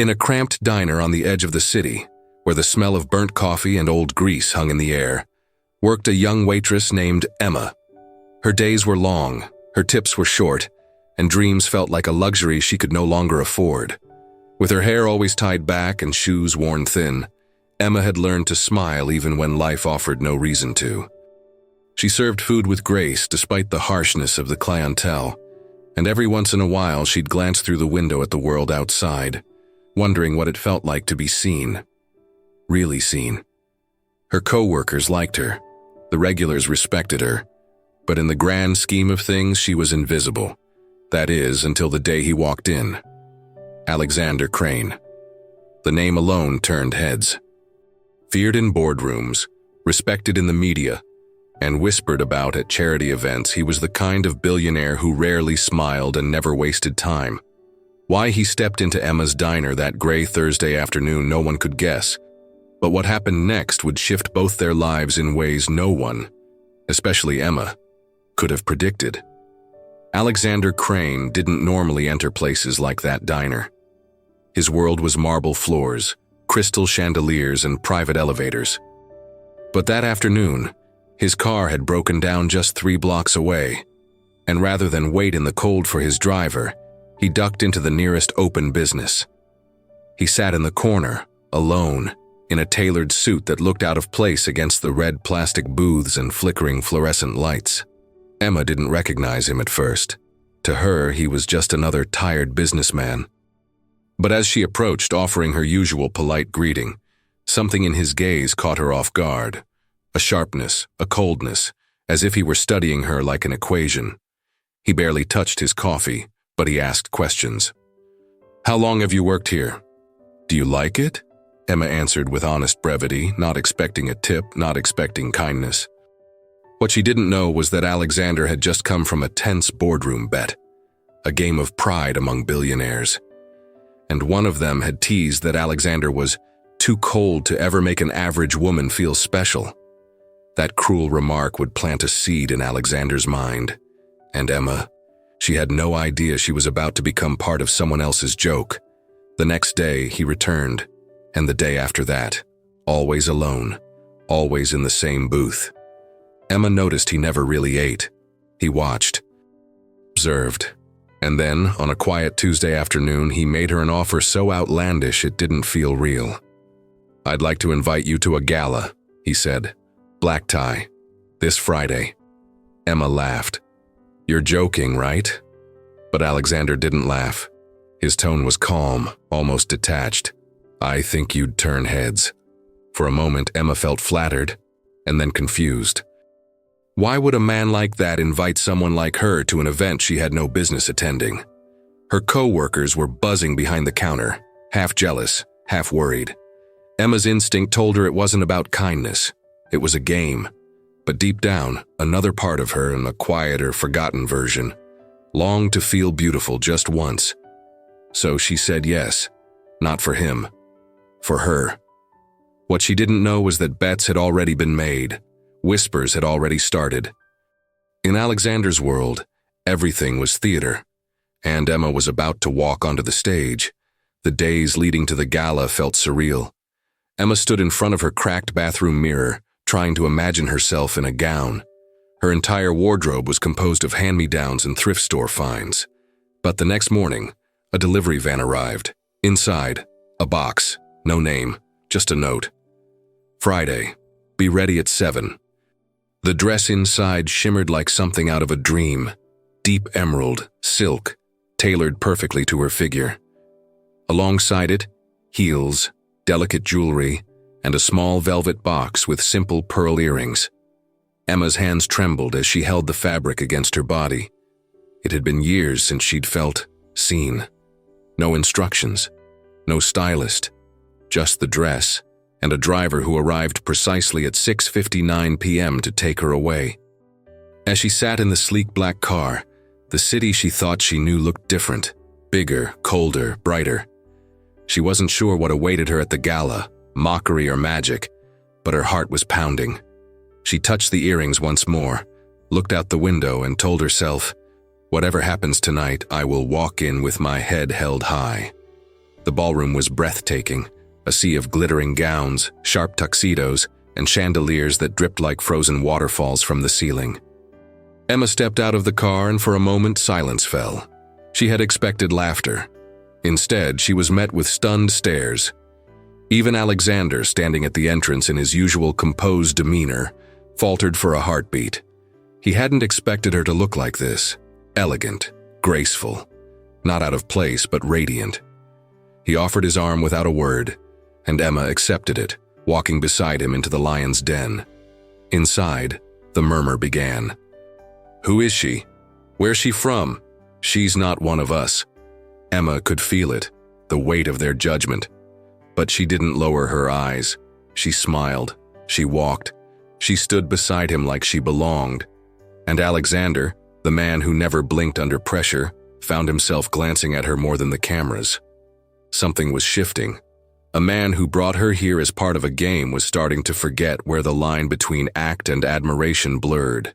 In a cramped diner on the edge of the city, where the smell of burnt coffee and old grease hung in the air, worked a young waitress named Emma. Her days were long, her tips were short, and dreams felt like a luxury she could no longer afford. With her hair always tied back and shoes worn thin, Emma had learned to smile even when life offered no reason to. She served food with grace despite the harshness of the clientele, and every once in a while she'd glance through the window at the world outside, wondering what it felt like to be seen. Really seen. Her co-workers liked her, the regulars respected her, but in the grand scheme of things she was invisible. That is, until the day he walked in. Alexander Crane. The name alone turned heads. Feared in boardrooms, respected in the media, and whispered about at charity events, he was the kind of billionaire who rarely smiled and never wasted time. Why he stepped into Emma's diner that gray Thursday afternoon no one could guess, but what happened next would shift both their lives in ways no one, especially Emma, could have predicted. Alexander Crane didn't normally enter places like that diner. His world was marble floors, crystal chandeliers, and private elevators. But that afternoon, his car had broken down just 3 blocks away, and rather than wait in the cold for his driver, he ducked into the nearest open business. He sat in the corner, alone, in a tailored suit that looked out of place against the red plastic booths and flickering fluorescent lights. Emma didn't recognize him at first. To her, he was just another tired businessman. But as she approached, offering her usual polite greeting, something in his gaze caught her off guard. A sharpness, a coldness, as if he were studying her like an equation. He barely touched his coffee, but he asked questions. "How long have you worked here?" "Do you like it?" Emma answered with honest brevity, not expecting a tip, not expecting kindness. What she didn't know was that Alexander had just come from a tense boardroom bet, a game of pride among billionaires. And one of them had teased that Alexander was too cold to ever make an average woman feel special. That cruel remark would plant a seed in Alexander's mind. And Emma, she had no idea she was about to become part of someone else's joke. The next day, he returned, and the day after that, always alone, always in the same booth. Emma noticed he never really ate. He watched, observed, and then, on a quiet Tuesday afternoon, he made her an offer so outlandish it didn't feel real. "I'd like to invite you to a gala," he said. "Black tie. This Friday." Emma laughed. "You're joking, right?" But Alexander didn't laugh. His tone was calm, almost detached. "I think you'd turn heads." For a moment, Emma felt flattered, and then confused. Why would a man like that invite someone like her to an event she had no business attending? Her co-workers were buzzing behind the counter, half jealous, half worried. Emma's instinct told her it wasn't about kindness. It was a game. But deep down, another part of her, in a quieter, forgotten version, longed to feel beautiful just once. So she said yes, not for him, for her. What she didn't know was that bets had already been made. Whispers had already started. In Alexander's world, everything was theater, and Emma was about to walk onto the stage. The days leading to the gala felt surreal. Emma stood in front of her cracked bathroom mirror, trying to imagine herself in a gown. Her entire wardrobe was composed of hand-me-downs and thrift store finds. But the next morning, a delivery van arrived. Inside, a box, no name, just a note. "Friday, be ready at 7. The dress inside shimmered like something out of a dream. Deep emerald, silk, tailored perfectly to her figure. Alongside it, heels, delicate jewelry, and a small velvet box with simple pearl earrings. Emma's hands trembled as she held the fabric against her body. It had been years since she'd felt seen. No instructions, no stylist, just the dress, and a driver who arrived precisely at 6:59 p.m. to take her away. As she sat in the sleek black car, the city she thought she knew looked different, bigger, colder, brighter. She wasn't sure what awaited her at the gala, mockery or magic, but her heart was pounding. She touched the earrings once more, looked out the window, and told herself, "Whatever happens tonight, I will walk in with my head held high." The ballroom was breathtaking, a sea of glittering gowns, sharp tuxedos, and chandeliers that dripped like frozen waterfalls from the ceiling. Emma stepped out of the car and for a moment silence fell. She had expected laughter. Instead, she was met with stunned stares. Even Alexander, standing at the entrance in his usual composed demeanor, faltered for a heartbeat. He hadn't expected her to look like this. Elegant, graceful, not out of place but radiant. He offered his arm without a word, and Emma accepted it, walking beside him into the lion's den. Inside, the murmur began. "Who is she? Where's she from? She's not one of us." Emma could feel it, the weight of their judgment. But she didn't lower her eyes. She smiled. She walked. She stood beside him like she belonged. And Alexander, the man who never blinked under pressure, found himself glancing at her more than the cameras. Something was shifting. A man who brought her here as part of a game was starting to forget where the line between act and admiration blurred.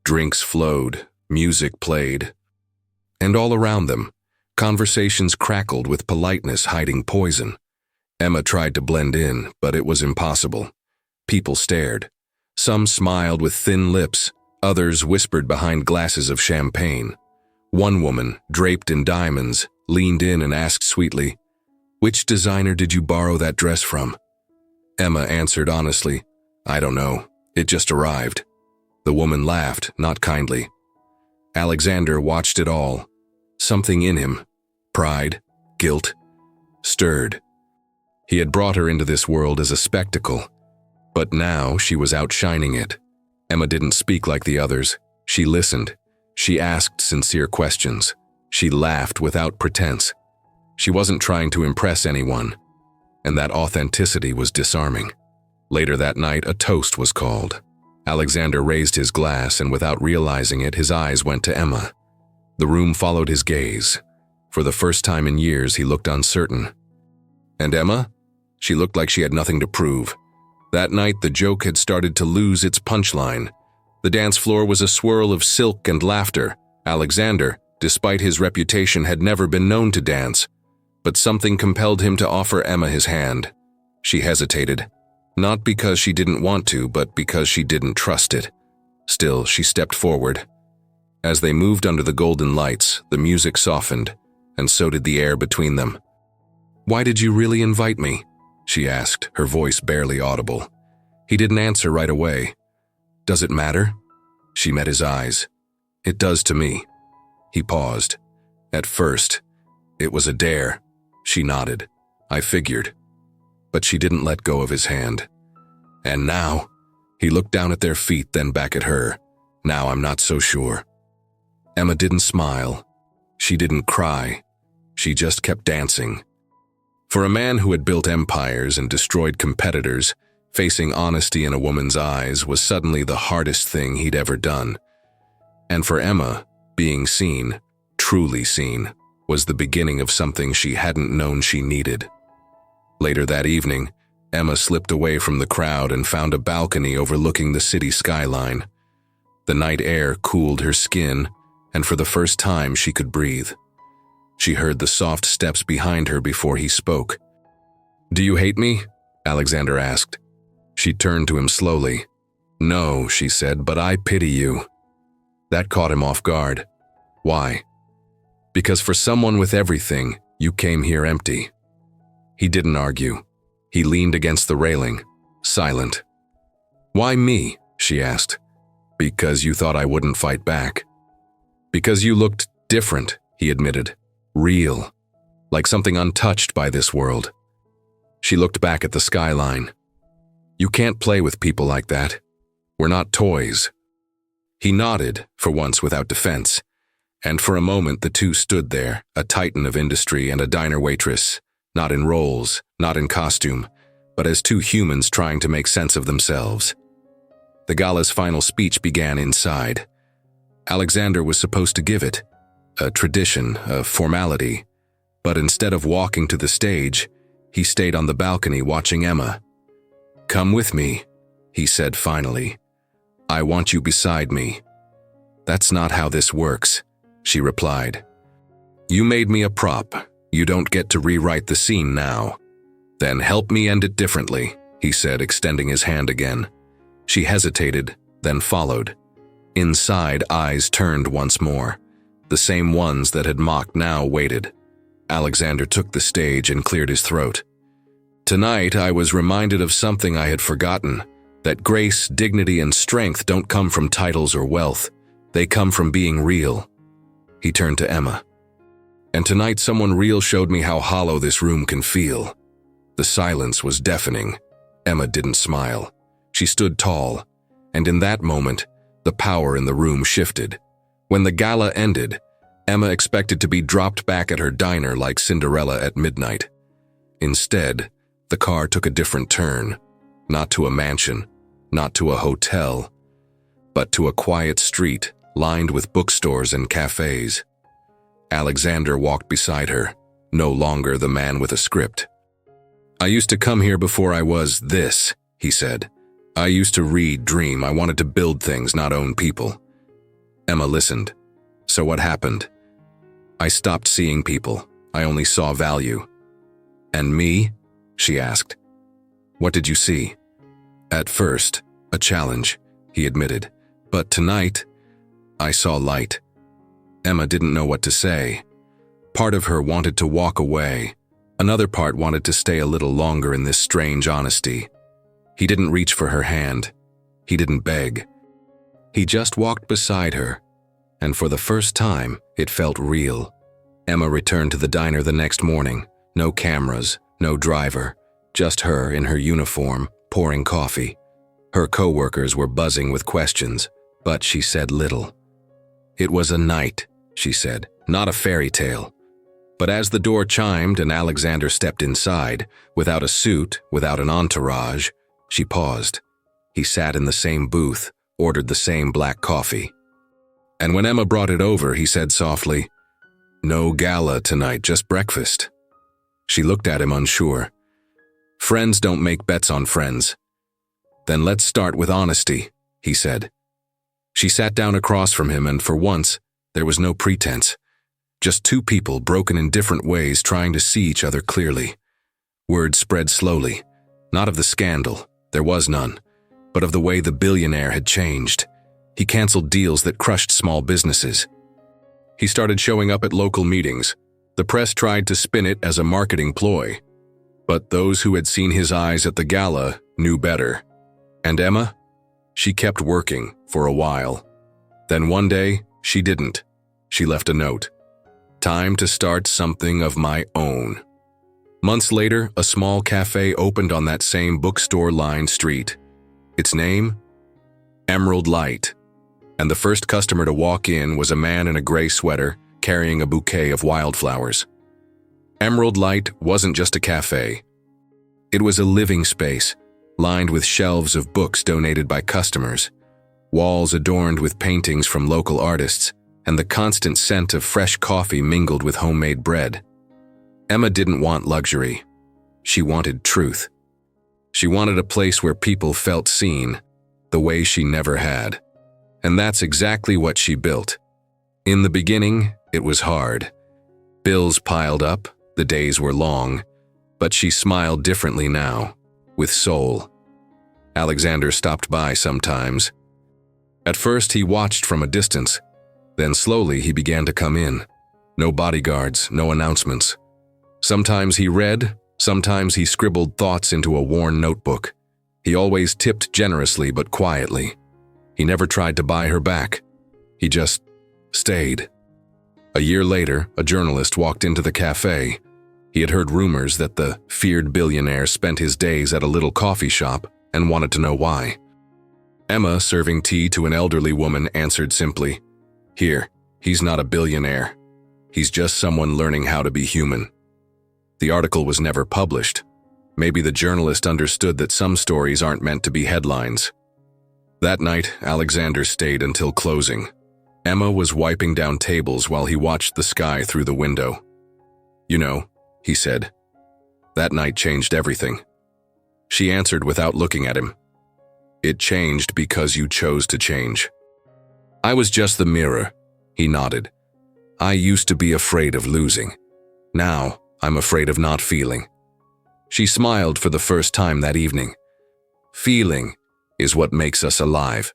Drinks flowed, music played. And all around them, conversations crackled with politeness hiding poison. Emma tried to blend in, but it was impossible. People stared. Some smiled with thin lips, others whispered behind glasses of champagne. One woman, draped in diamonds, leaned in and asked sweetly, "Which designer did you borrow that dress from?" Emma answered honestly, "I don't know. It just arrived." The woman laughed, not kindly. Alexander watched it all. Something in him, pride, guilt, stirred. He had brought her into this world as a spectacle, but now she was outshining it. Emma didn't speak like the others. She listened. She asked sincere questions. She laughed without pretense. She wasn't trying to impress anyone, and that authenticity was disarming. Later that night, a toast was called. Alexander raised his glass, and without realizing it, his eyes went to Emma. The room followed his gaze. For the first time in years, he looked uncertain. And Emma? She looked like she had nothing to prove. That night, the joke had started to lose its punchline. The dance floor was a swirl of silk and laughter. Alexander, despite his reputation, had never been known to dance. But something compelled him to offer Emma his hand. She hesitated, not because she didn't want to, but because she didn't trust it. Still, she stepped forward. As they moved under the golden lights, the music softened, and so did the air between them. "Why did you really invite me?" she asked, her voice barely audible. He didn't answer right away. "Does it matter?" She met his eyes. "It does to me." He paused. At first, it was a dare. She nodded. "I figured." But she didn't let go of his hand. "And now?" He looked down at their feet, then back at her. "Now I'm not so sure." Emma didn't smile. She didn't cry. She just kept dancing. For a man who had built empires and destroyed competitors, facing honesty in a woman's eyes was suddenly the hardest thing he'd ever done. And for Emma, being seen, truly seen, was the beginning of something she hadn't known she needed. Later that evening, Emma slipped away from the crowd and found a balcony overlooking the city skyline. The night air cooled her skin, and for the first time she could breathe. She heard the soft steps behind her before he spoke. "Do you hate me?" Alexander asked. She turned to him slowly. "No," she said, "but I pity you." That caught him off guard. "Why?" "Because for someone with everything, you came here empty." He didn't argue. He leaned against the railing, silent. "Why me?" she asked. "Because you thought I wouldn't fight back." "Because you looked different," he admitted. "Real. Like something untouched by this world." She looked back at the skyline. "You can't play with people like that. We're not toys." He nodded, for once without defense, and for a moment the two stood there, a titan of industry and a diner waitress, not in roles, not in costume, but as two humans trying to make sense of themselves. The gala's final speech began inside. Alexander was supposed to give it, a tradition, a formality, but instead of walking to the stage, he stayed on the balcony watching Emma. "Come with me," he said finally. "I want you beside me." "That's not how this works," she replied. "You made me a prop. You don't get to rewrite the scene now. Then help me end it differently, he said, extending his hand again. She hesitated, then followed. Inside, eyes turned once more. The same ones that had mocked now waited. Alexander took the stage and cleared his throat. Tonight, I was reminded of something I had forgotten, that grace, dignity, and strength don't come from titles or wealth. They come from being real. He turned to Emma. And tonight someone real showed me how hollow this room can feel. The silence was deafening. Emma didn't smile. She stood tall, and in that moment, the power in the room shifted. When the gala ended, Emma expected to be dropped back at her diner like Cinderella at midnight. Instead, the car took a different turn, not to a mansion, not to a hotel, but to a quiet street lined with bookstores and cafes. Alexander walked beside her, no longer the man with a script. I used to come here before I was this, he said. I used to read, dream. I wanted to build things, not own people. Emma listened. So what happened? I stopped seeing people. I only saw value. And me? She asked. What did you see? At first, a challenge, he admitted. But tonight, I saw light. Emma didn't know what to say. Part of her wanted to walk away. Another part wanted to stay a little longer in this strange honesty. He didn't reach for her hand. He didn't beg. He just walked beside her, and for the first time, it felt real. Emma returned to the diner the next morning. No cameras, no driver, just her in her uniform, pouring coffee. Her co-workers were buzzing with questions, but she said little. It was a night, she said, not a fairy tale. But as the door chimed and Alexander stepped inside, without a suit, without an entourage, she paused. He sat in the same booth, ordered the same black coffee. And when Emma brought it over, he said softly, "No gala tonight, just breakfast." She looked at him unsure. "Friends don't make bets on friends." "Then let's start with honesty," he said. She sat down across from him, and for once, there was no pretense. Just two people broken in different ways trying to see each other clearly. Word spread slowly, not of the scandal, there was none, but of the way the billionaire had changed. He canceled deals that crushed small businesses. He started showing up at local meetings. The press tried to spin it as a marketing ploy, but those who had seen his eyes at the gala knew better. And Emma? She kept working for a while. Then one day, she didn't. She left a note. Time to start something of my own. Months later, a small cafe opened on that same bookstore-lined street. Its name? Emerald Light. And the first customer to walk in was a man in a gray sweater carrying a bouquet of wildflowers. Emerald Light wasn't just a cafe. It was a living space, lined with shelves of books donated by customers, walls adorned with paintings from local artists, and the constant scent of fresh coffee mingled with homemade bread. Emma didn't want luxury. She wanted truth. She wanted a place where people felt seen, the way she never had. And that's exactly what she built. In the beginning, it was hard. Bills piled up, the days were long, but she smiled differently now, with soul. Alexander stopped by sometimes. At first, he watched from a distance. Then slowly he began to come in. No bodyguards, no announcements. Sometimes he read, sometimes he scribbled thoughts into a worn notebook. He always tipped generously but quietly. He never tried to buy her back. He just stayed. A year later, a journalist walked into the cafe. He had heard rumors that the feared billionaire spent his days at a little coffee shop and wanted to know why. Emma, serving tea to an elderly woman, answered simply, "Here, he's not a billionaire. He's just someone learning how to be human." The article was never published. Maybe the journalist understood that some stories aren't meant to be headlines. That night, Alexander stayed until closing. Emma was wiping down tables while he watched the sky through the window. "You know," he said, "that night changed everything." She answered without looking at him, "It changed because you chose to change." "I was just the mirror," he nodded. "I used to be afraid of losing. Now, I'm afraid of not feeling." She smiled for the first time that evening. Feeling is what makes us alive.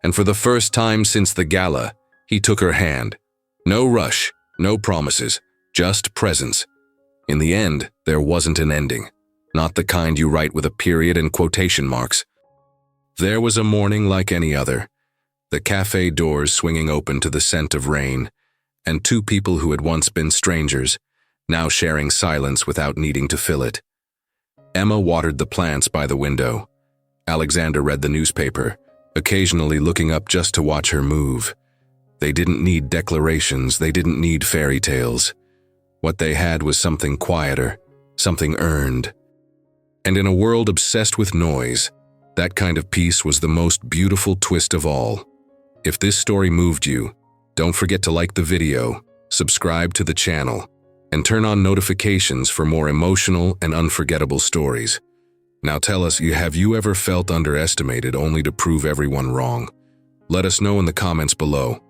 And for the first time since the gala, he took her hand. No rush, no promises, just presence. In the end, there wasn't an ending. Not the kind you write with a period and quotation marks. There was a morning like any other. The cafe doors swinging open to the scent of rain, and two people who had once been strangers, now sharing silence without needing to fill it. Emma watered the plants by the window. Alexander read the newspaper, occasionally looking up just to watch her move. They didn't need declarations, they didn't need fairy tales. What they had was something quieter, something earned. And in a world obsessed with noise, that kind of peace was the most beautiful twist of all. If this story moved you, don't forget to like the video, subscribe to the channel, and turn on notifications for more emotional and unforgettable stories. Now tell us, have you ever felt underestimated only to prove everyone wrong? Let us know in the comments below.